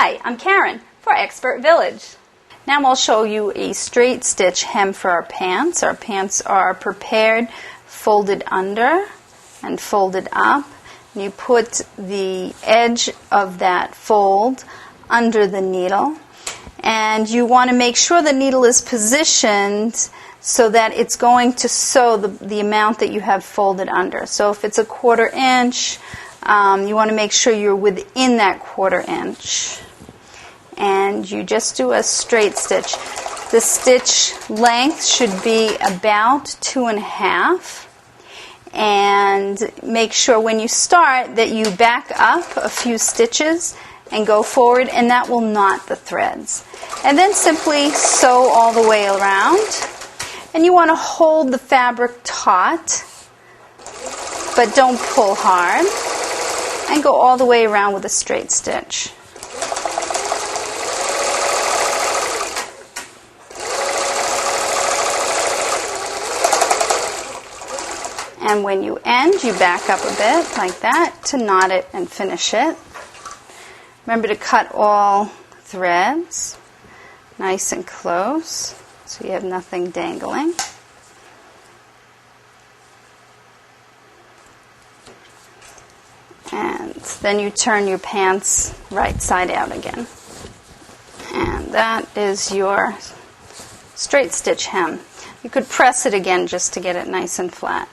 Hi, I'm Karen for Expert Village. Now I'll show you a straight stitch hem for our pants. Our pants are prepared, folded under and folded up. You put the edge of that fold under the needle, and you want to make sure the needle is positioned so that it's going to sew the amount that you have folded under. So if it's a 1/4 inch, you want to make sure you're within that 1/4 inch. And you just do a straight stitch. The stitch length should be about 2.5. And make sure when you start that you back up a few stitches and go forward, and that will knot the threads. And then simply sew all the way around. And you want to hold the fabric taut, but don't pull hard. And go all the way around with a straight stitch. And when you end, you back up a bit like that to knot it and finish it. Remember to cut all threads nice and close so you have nothing dangling. And then you turn your pants right side out again. And that is your straight stitch hem. You could press it again just to get it nice and flat.